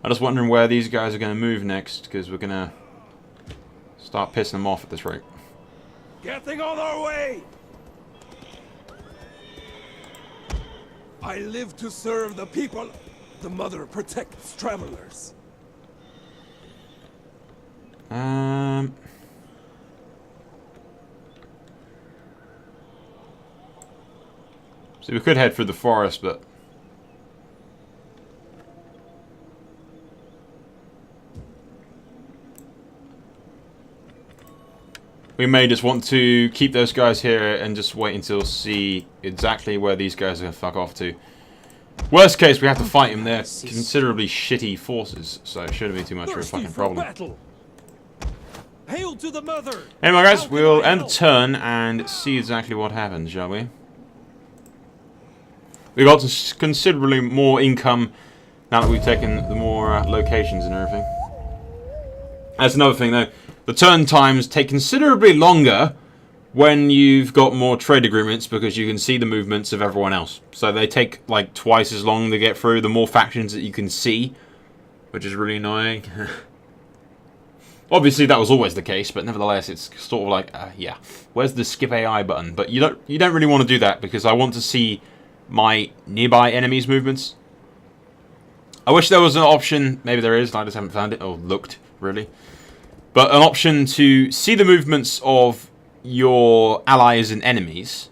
I'm just wondering where these guys are going to move next, because we're going to start pissing them off at this rate. Getting on our way! I live to serve the people. The mother protects travelers. So we could head through the forest, but we may just want to keep those guys here and just wait until see exactly where these guys are going to fuck off to. Worst case, we have to fight them. They're considerably shitty forces, so it shouldn't be too much of a fucking problem. Hail to the mother. Anyway, guys, we'll end the turn and see exactly what happens, shall we? We got considerably more income now that we've taken the more locations and everything. That's another thing, though. The turn times take considerably longer when you've got more trade agreements because you can see the movements of everyone else. So they take like twice as long to get through, the more factions that you can see, which is really annoying. Obviously that was always the case, but nevertheless it's sort of like, yeah, where's the skip AI button? But you don't really want to do that because I want to see my nearby enemies' movements. I wish there was an option, maybe there is, I just haven't found it, or looked, really. But an option to see the movements of your allies and enemies,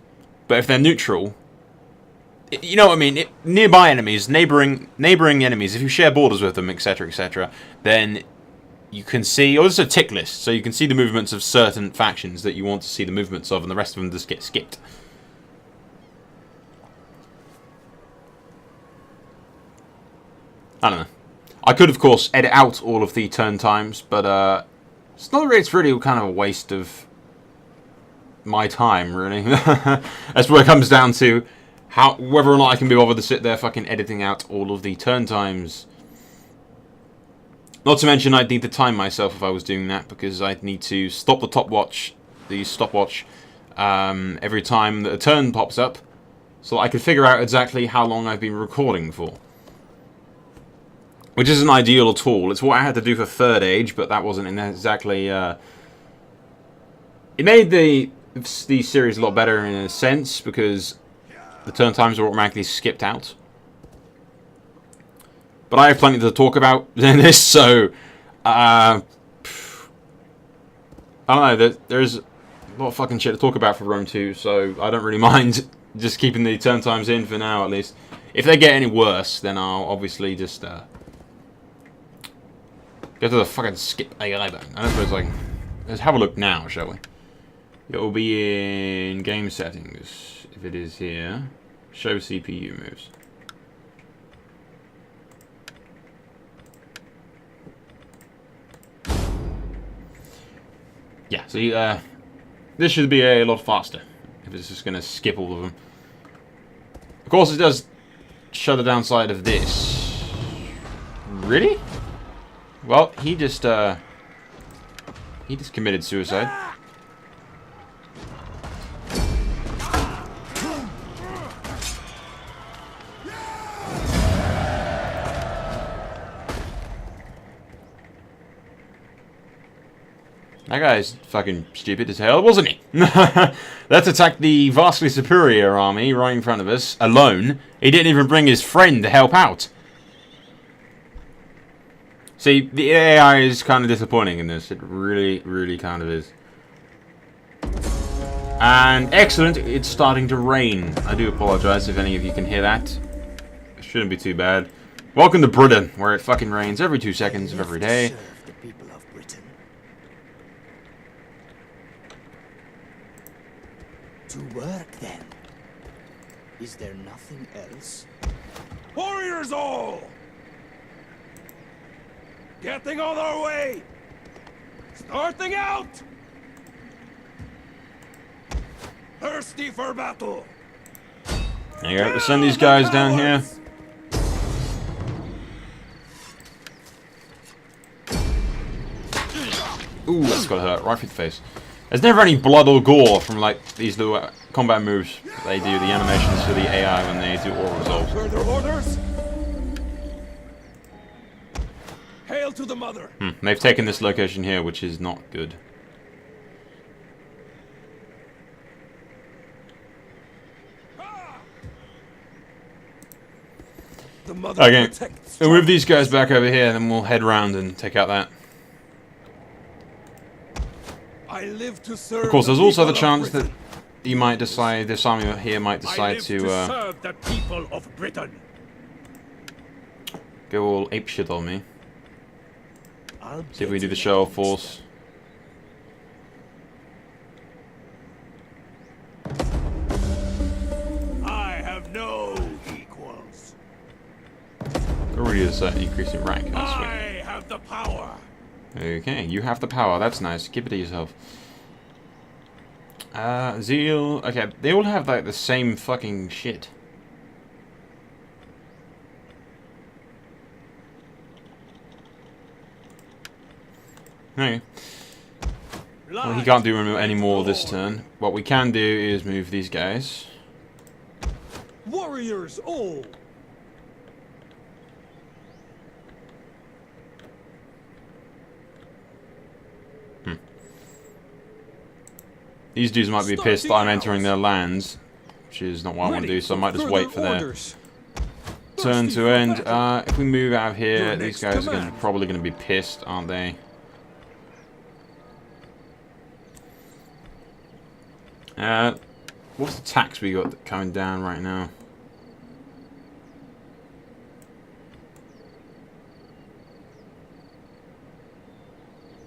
but if they're neutral, you know what I mean, nearby enemies, neighboring enemies, if you share borders with them, etc., etc., then you can see, or there's a tick list, so you can see the movements of certain factions that you want to see the movements of, and the rest of them just get skipped. I don't know. I could, of course, edit out all of the turn times, but it's really kind of a waste of my time, really. That's where it comes down to whether or not I can be bothered to sit there fucking editing out all of the turn times. Not to mention I'd need to time myself if I was doing that, because I'd need to stop the stopwatch every time that a turn pops up, so I could figure out exactly how long I've been recording for. Which isn't ideal at all. It's what I had to do for Third Age, but that wasn't exactly... It made the series a lot better in a sense, because the turn times are automatically skipped out. But I have plenty to talk about in this, so... I don't know, there's a lot of fucking shit to talk about for Rome 2, so I don't really mind just keeping the turn times in for now, at least. If they get any worse, then I'll obviously just... go to the fucking skip AI button. I don't suppose, like... Let's have a look now, shall we? It will be in game settings, if it is here. Show CPU moves. Yeah, see, this should be a lot faster if it's just going to skip all of them. Of course, it does show the downside of this. Really? Well, he just committed suicide. That guy's fucking stupid as hell, wasn't he? Let's attack the vastly superior army right in front of us, alone. He didn't even bring his friend to help out. See, the AI is kind of disappointing in this. It really, really kind of is. And excellent, it's starting to rain. I do apologize if any of you can hear that. It shouldn't be too bad. Welcome to Britain, where it fucking rains every 2 seconds of every day. To work, then. Is there nothing else? Warriors all! Getting on our way! Starting out! Thirsty for battle! There you go, let's send these guys down here. Ooh, that's gotta hurt, right through the face. There's never any blood or gore from like these little combat moves that they do, the animations for the AI when they do auto resolves. Further orders? Hail to the mother! They've taken this location here, which is not good. The mother Okay, protects we'll move these guys back over here, and then we'll head round and take out that. I live to serve Of course, there's also the people of chance that Britain. he might decide, this army here might decide to serve the people of Britain. go all apeshit on me. I'll See if we get do the to show that of force. I have no equals. Already is an increase in rank. That's sweet. I have the power. Okay, you have the power. That's nice. Keep it to yourself. Zeal. Okay, they all have like the same fucking shit. Okay. Well, he can't do any more this turn. What we can do is move these guys. Warriors all. These dudes might be pissed that I'm entering their lands, which is not what I want to do, so I might just wait for their turn to end. If we move out of here, these guys are probably going to be pissed, aren't they? What's the tax we got coming down right now?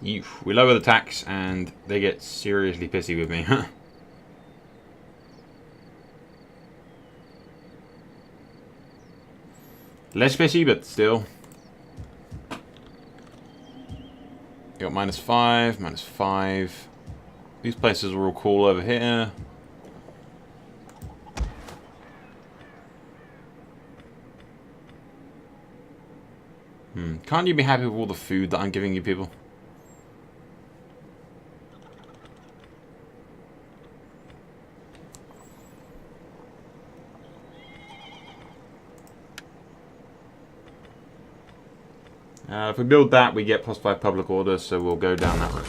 We lower the tax and they get seriously pissy with me. Less pissy, but still. Got -5, -5. These places are all cool over here. Can't you be happy with all the food that I'm giving you people? If we build that, we get +5 public order, so we'll go down that road.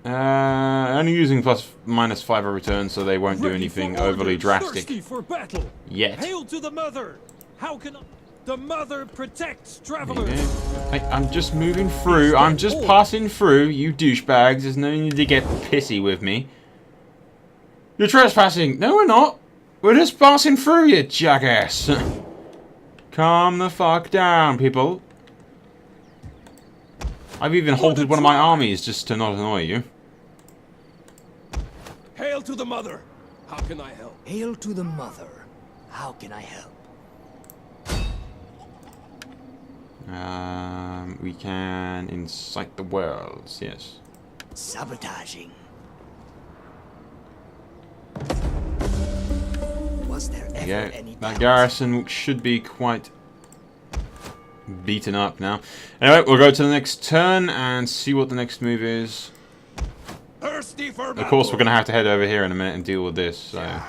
Only using ±5 every turn, so they won't do anything overly drastic yet. Hail to the mother! How can the mother protects travelers? I'm just moving through. I'm just passing through, you douchebags. There's no need to get pissy with me. You're trespassing. No, we're not. We're just passing through, you jackass. Calm the fuck down, people. I've even halted one of my armies just to not annoy you. Hail to the mother! How can I help? Hail to the mother. How can I help? We can incite the worlds, yes. Sabotaging. Was there ever any That doubt? garrison should be quite beaten up now. Anyway, we'll go to the next turn and see what the next move is. Thirsty for Of course, we're going to have to head over here in a minute and deal with this, so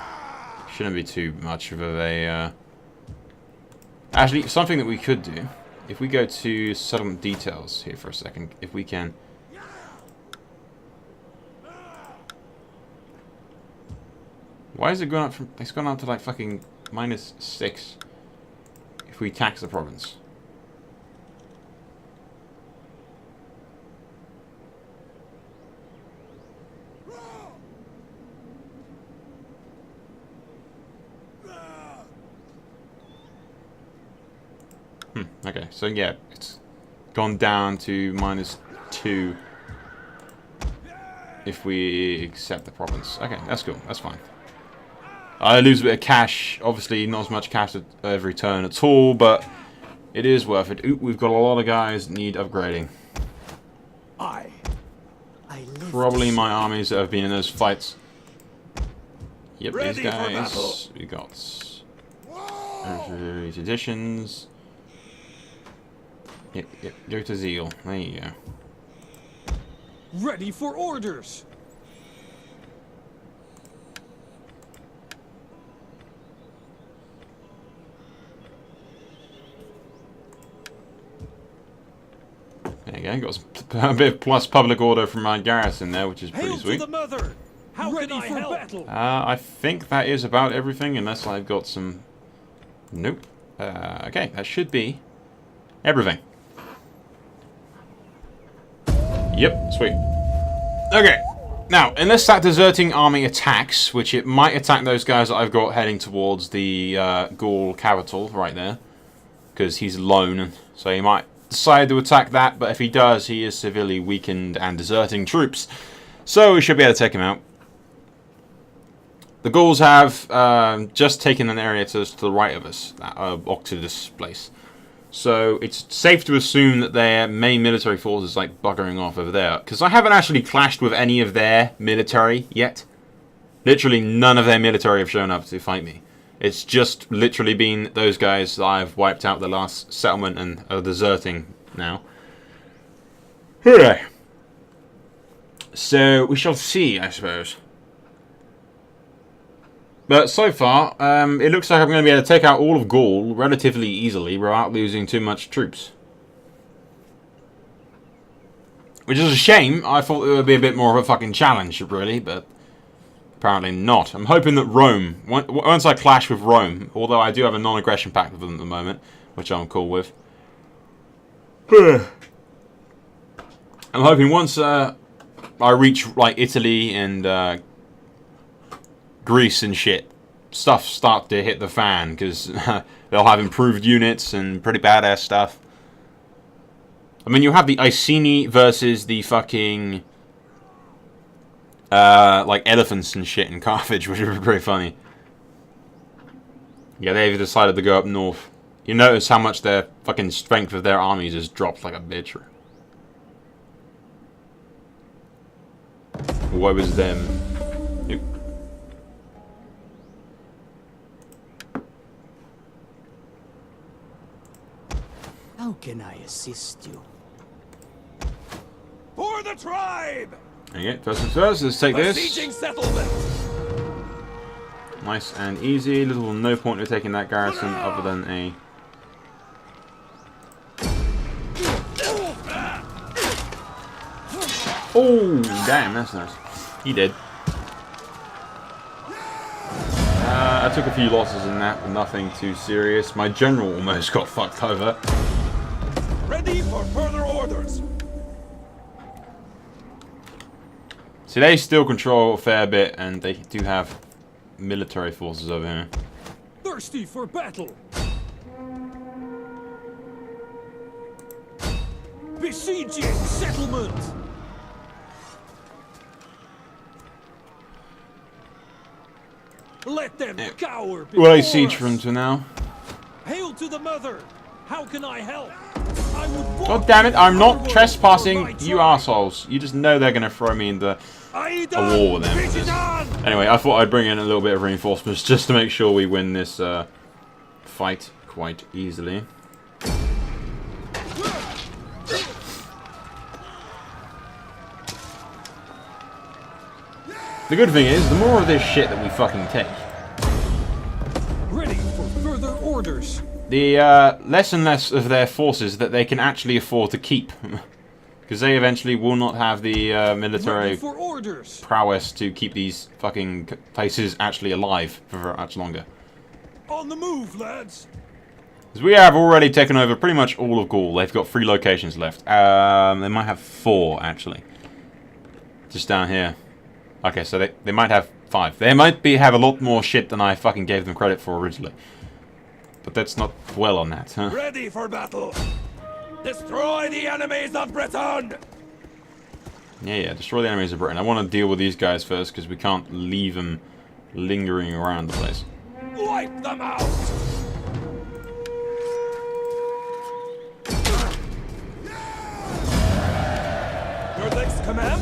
shouldn't be too much of a... Actually, something that we could do, if we go to settlement details here for a second, if we can... Why is it going up from... It's gone up to like fucking -6 if we tax the province. Okay, so yeah, it's gone down to -2 if we accept the province. Okay, that's cool, that's fine. I lose a bit of cash, obviously not as much cash at every turn at all, but it is worth it. Ooh, we've got a lot of guys that need upgrading. I live Probably to my armies that have been in those fights. Yep, Ready these for battle. guys. We got editions. Yep, go to Zeal. There you go. Ready for orders! Yeah, got a bit of plus public order from my garrison there, which is pretty Hail sweet. to the mother! How can I help? Battle? I think that is about everything, unless I've got some... Nope. Okay, that should be everything. Yep, sweet. Okay, now, unless that deserting army attacks, which it might attack those guys that I've got heading towards the Gaul capital right there, because he's alone, so he might decide to attack that, but if he does, he is severely weakened and deserting troops, so we should be able to take him out. The Gauls have just taken an area to the right of us, Octodus place. So it's safe to assume that their main military force is like buggering off over there. Because I haven't actually clashed with any of their military yet. Literally none of their military have shown up to fight me. It's just literally been those guys that I've wiped out the last settlement and are deserting now. Hooray! So we shall see, I suppose. But so far, it looks like I'm going to be able to take out all of Gaul relatively easily without losing too much troops. Which is a shame. I thought it would be a bit more of a fucking challenge, really, but apparently not. I'm hoping that Rome, once I clash with Rome, although I do have a non-aggression pact with them at the moment, which I'm cool with. I'm hoping once I reach like Italy and Greece and shit, stuff start to hit the fan, because they'll have improved units and pretty badass stuff. I mean, you have the Iceni versus the fucking like elephants and shit in Carthage, which would be pretty funny. Yeah, they've decided to go up north. You notice how much their fucking strength of their armies has dropped like a bitch. What was them? Nope. How can I assist you? For the tribe! Okay, first things first, let's take Besieging this. settlement! Nice and easy. Little no point of taking that garrison other than a... Oh, damn, that's nice. He did. I took a few losses in that, but nothing too serious. My general almost got fucked over. Ready for further orders! So they still control a fair bit, and they do have military forces over here. Thirsty for battle! Besieging settlement! Let them cower before Well, I siege us. from to now. Hail to the mother! How can I help? I would God damn it, I'm not trespassing, you assholes. You just know they're gonna throw me into a war with them. Anyway, I thought I'd bring in a little bit of reinforcements just to make sure we win this fight quite easily. The good thing is, the more of this shit that we fucking take, Ready for further orders. the less and less of their forces that they can actually afford to keep. Because they eventually will not have the military Ready for orders. prowess to keep these fucking places actually alive for very much longer. On the move, lads. Because we have already taken over pretty much all of Gaul. They've got 3 locations left. They might have 4, actually. Just down here. Okay, so they might have 5. They might have a lot more shit than I fucking gave them credit for originally. But let's not dwell on that, huh? Ready for battle. Destroy the enemies of Britain. Yeah, destroy the enemies of Britain. I want to deal with these guys first, because we can't leave them lingering around the place. Wipe them out. Your next command?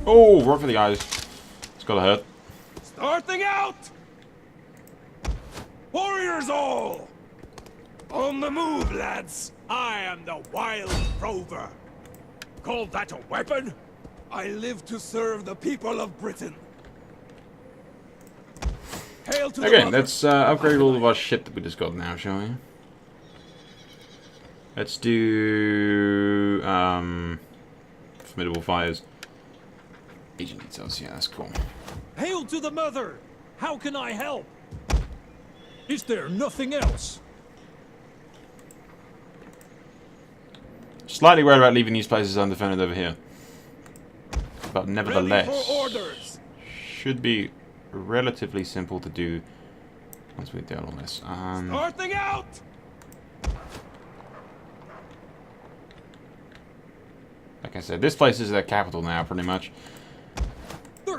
Oh, right for the eyes. It's gotta hurt. Starting out! Warriors all! On the move, lads! I am the Wild Rover. Call that a weapon? I live to serve the people of Britain. Hail to the Okay, mother. let's upgrade all of our shit that we just got now, shall we? Let's do formidable fighters. Agent details, yeah, that's cool. Hail to the mother! How can I help? Is there nothing else? Slightly worried about leaving these places undefended over here. But nevertheless, Ready for orders. should be relatively simple to do once we deal on this. Starting out! Like I said, this place is their capital now, pretty much.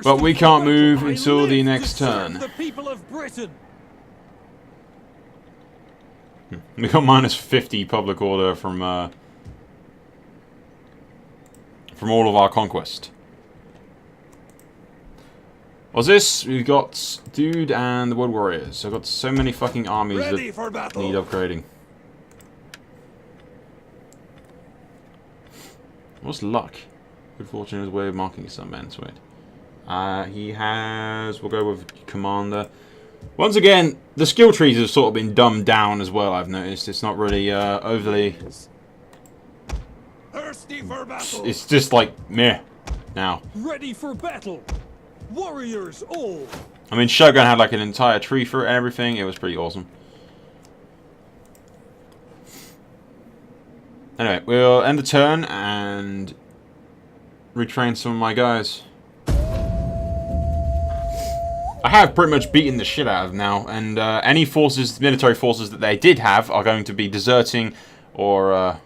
But we can't move until the next turn. The people of Britain. We got minus 50 public order from all of our conquest. What's this? We've got Dude and the Wood Warriors. I've got so many fucking armies that need upgrading. What's luck? Good fortune is a way of marking some men. Sweet. He has... We'll go with Commander. Once again, the skill trees have sort of been dumbed down as well, I've noticed. It's not really overly... Thirsty for battle. It's just like, meh, now. Ready for battle. Warriors all. I mean, Shogun had like an entire tree for it and everything. It was pretty awesome. Anyway, we'll end the turn and retrain some of my guys. I have pretty much beaten the shit out of them now, and any forces, military forces that they did have are going to be deserting or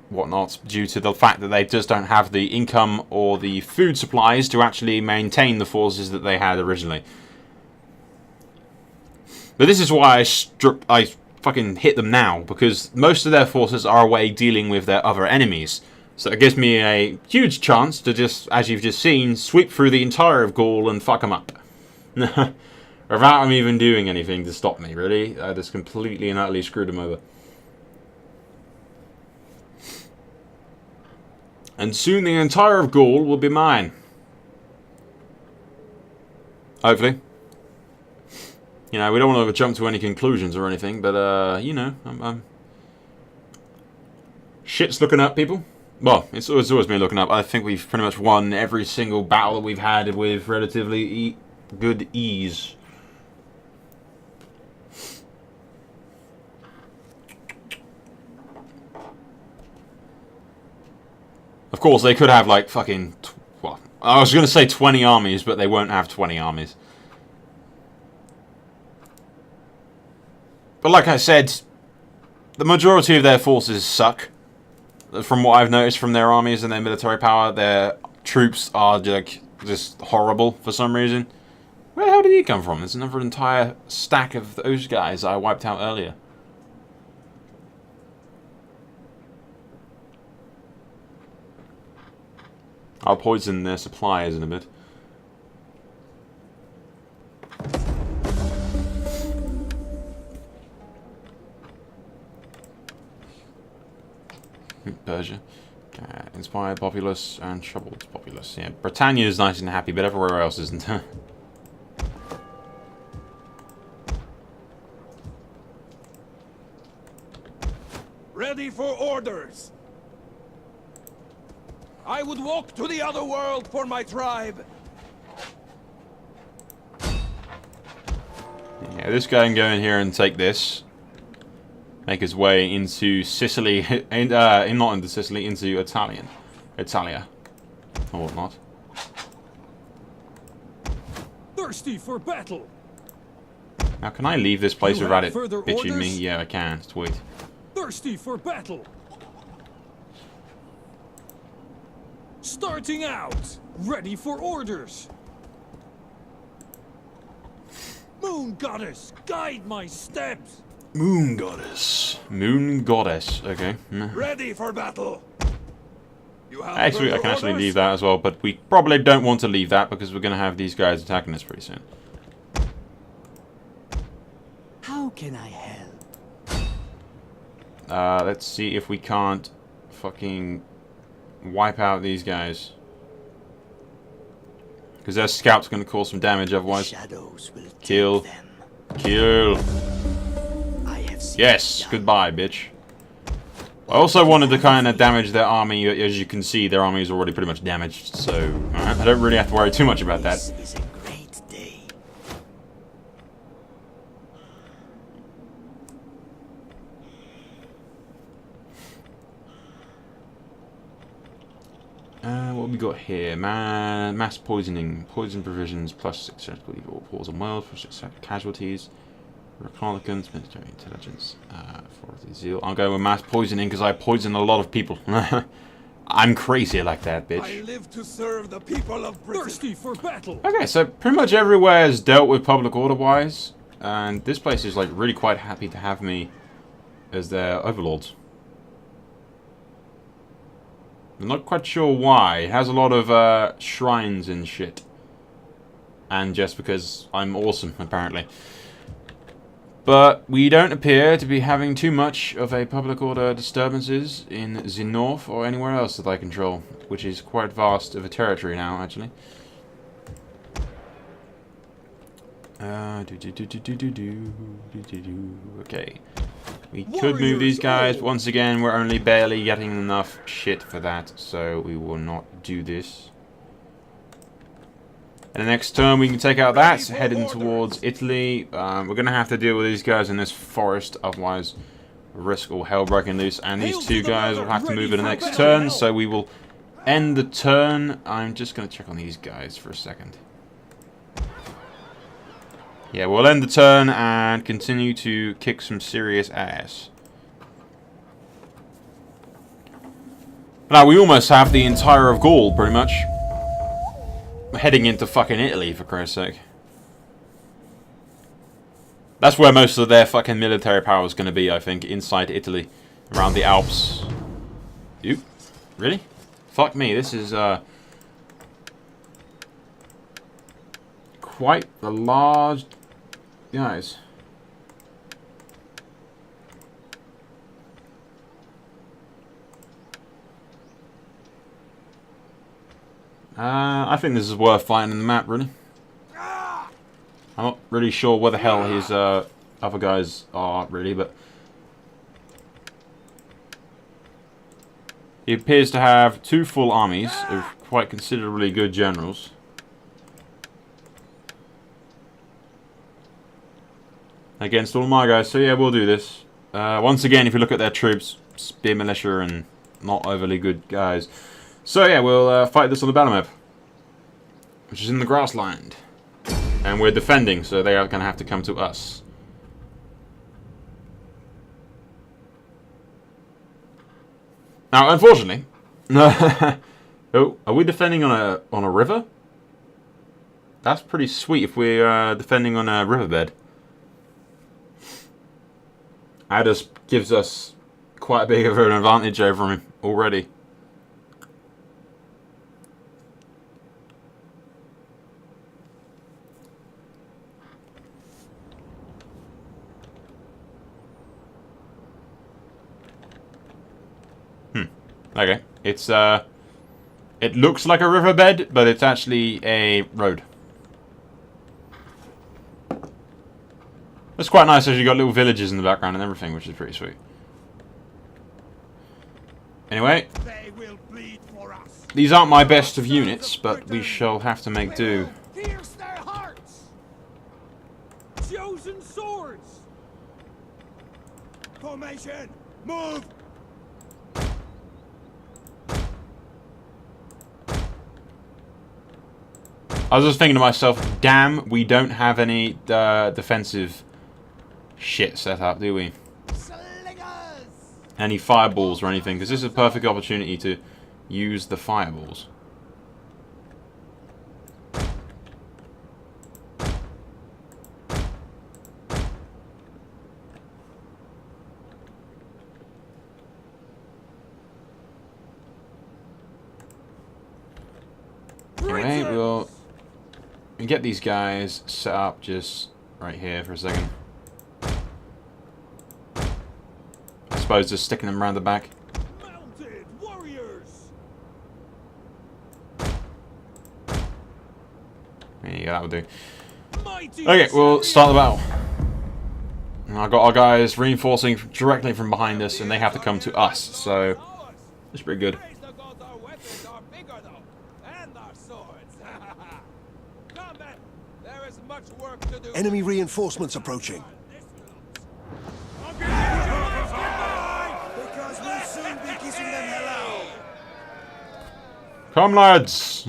whatnot due to the fact that they just don't have the income or the food supplies to actually maintain the forces that they had originally. But this is why I fucking hit them now, because most of their forces are away dealing with their other enemies. So it gives me a huge chance to just, as you've just seen, sweep through the entire of Gaul and fuck them up. Without them even doing anything to stop me, really. I just completely and utterly screwed them over. And soon the entire of Gaul will be mine. Hopefully. You know, we don't want to jump to any conclusions or anything, but, you know, shit's looking up, people. Well, it's always been looking up. I think we've pretty much won every single battle that we've had with relatively good ease. Of course, they could have, like, fucking... Well, I was going to say 20 armies, but they won't have 20 armies. But like I said, the majority of their forces suck. From what I've noticed from their armies and their military power, their troops are like, just horrible for some reason. Where the hell did he come from? There's another entire stack of those guys I wiped out earlier. I'll poison their supplies in a bit. Persia. Inspired populace and troubled populace. Yeah, Britannia is nice and happy, but everywhere else isn't. Ready for orders. I would walk to the other world for my tribe. Yeah, this guy can go in here and take this. Make his way into Sicily, not into Sicily, into Italia, or whatnot. Thirsty for battle. Now, can I leave this place without it further bitching me? orders? Yeah, I can. Sweet. Thirsty for battle. Starting out. Ready for orders. Moon goddess, guide my steps. Moon goddess. Moon goddess. Okay. Ready for battle. You have Actually, I further can actually orders? leave that as well, but we probably don't want to leave that because we're going to have these guys attacking us pretty soon. How can I help? Let's see if we can't fucking wipe out these guys. Because their scout's going to cause some damage otherwise. Shadows will Kill. take them. Kill. I have seen Yes, it done. goodbye, bitch. I also wanted to kind of damage their army. As you can see, their army is already pretty much damaged, so I don't really have to worry too much about that. This is a great day. What we got here? Mass poisoning. Poison provisions plus 6 surgical evil. Poison world for 6 casualties. Republicans, military intelligence, authority zeal. I'll go with mass poisoning because I poison a lot of people. I'm crazy like that, bitch. I live to serve the people of Britain. Thirsty for battle. Okay, so pretty much everywhere is dealt with public order-wise, and this place is like really quite happy to have me as their overlords. I'm not quite sure why. It has a lot of shrines and shit, and just because I'm awesome, apparently. But we don't appear to be having too much of a public order disturbances in the north or anywhere else that I control, which is quite vast of a territory now, actually. Okay. We could move these guys, but once again, we're only barely getting enough shit for that, so we will not do this. And the next turn we can take out that, heading towards Italy. We're going to have to deal with these guys in this forest, otherwise risk all hell breaking loose. And these two guys will have to move in the next turn, so we will end the turn. I'm just going to check on these guys for a second. Yeah, we'll end the turn and continue to kick some serious ass. Now, we almost have the entire of Gaul, pretty much. Heading into fucking Italy, for Christ's sake. That's where most of their fucking military power is going to be, I think, inside Italy, around the Alps. Oop. Really? Fuck me, this is quite the large guys. I think this is worth fighting in the map, really. I'm not really sure where the hell his other guys are, really, but he appears to have 2 full armies of quite considerably good generals. Against all my guys, so yeah, we'll do this. Once again, if you look at their troops, spear militia and not overly good guys. So yeah, we'll fight this on the battle map, which is in the grassland. And we're defending, so they are going to have to come to us. Now, unfortunately... oh, are we defending on a river? That's pretty sweet if we're defending on a riverbed. That just gives us quite a big of an advantage over him already. Okay, it's it looks like a riverbed, but it's actually a road. It's quite nice as you got little villages in the background and everything, which is pretty sweet. Anyway, They will bleed for us. these aren't my best of units, but we shall have to make do. Pierce their hearts. Chosen swords. Formation. Move. I was just thinking to myself, damn, we don't have any defensive shit set up, do we? Slingers. Any fireballs or anything, because this is a perfect opportunity to use the fireballs. Anyway, we'll get these guys set up just right here for a second. I suppose just sticking them around the back. Mounted warriors. There you go, that will do. Mighty Okay, we'll start the battle. And I've got our guys reinforcing directly from behind us, and they have to come to us, so it's pretty good. Our weapons are bigger though, and our swords. Come then, there is much work to do. Enemy reinforcements approaching. Because we'll soon be kissing them hello. Come, lads!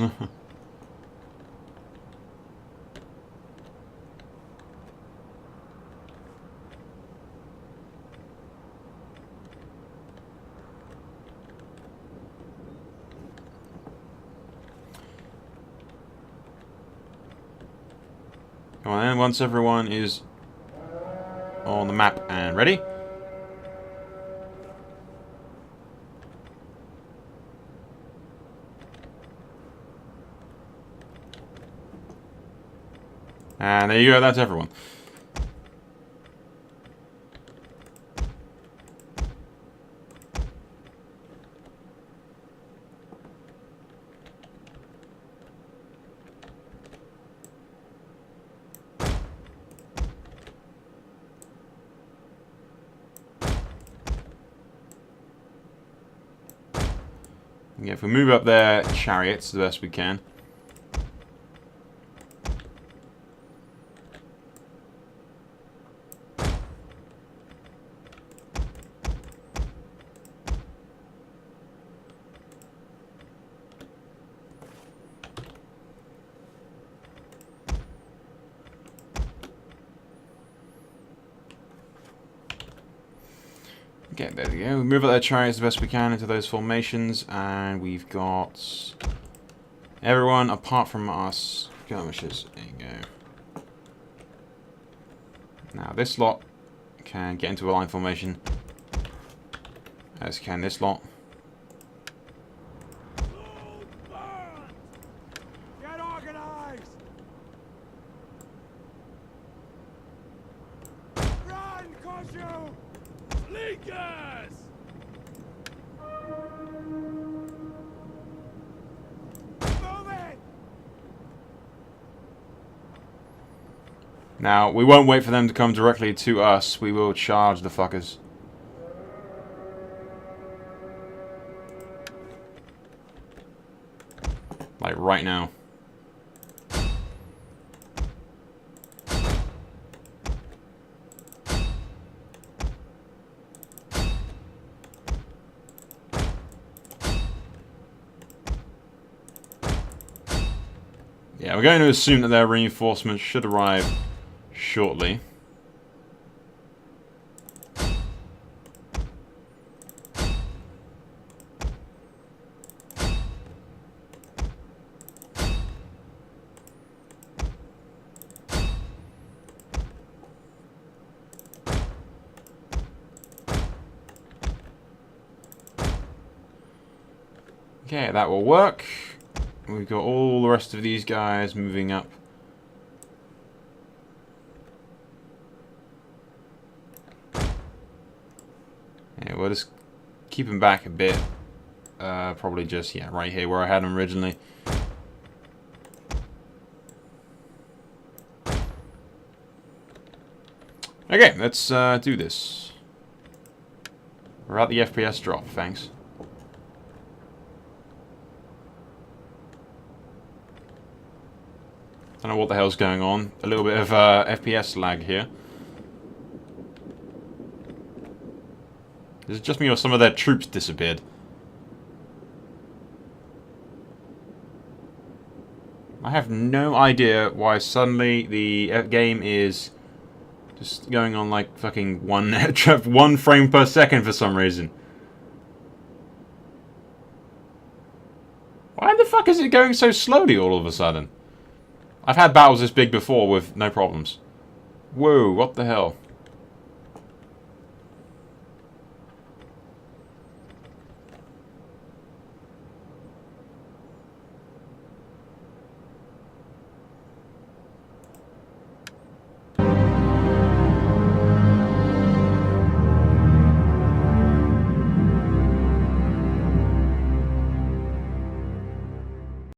Come on then, once everyone is on the map and ready. And there you go, that's everyone. Yeah, if we move up their chariots the best we can. Okay, there we go. We move out their chariots the best we can into those formations, and we've got everyone apart from us skirmishers. There you go. Now this lot can get into a line formation, as can this lot. Get organized! Run, Koshu! Leakers! Move it! Now, we won't wait for them to come directly to us. We will charge the fuckers. Like right now. Yeah, we're going to assume that their reinforcements should arrive shortly. Okay, that will work. We've got all the rest of these guys moving up. Yeah, we'll just keep them back a bit. Probably just, yeah, right here where I had them originally. Okay, let's do this. We're at the FPS drop, thanks. Don't know what the hell's going on. A little bit of FPS lag here. Is it just me or some of their troops disappeared? I have no idea why suddenly the game is just going on like fucking one frame per second for some reason. Why the fuck is it going so slowly all of a sudden? I've had battles this big before with no problems. Whoa, what the hell?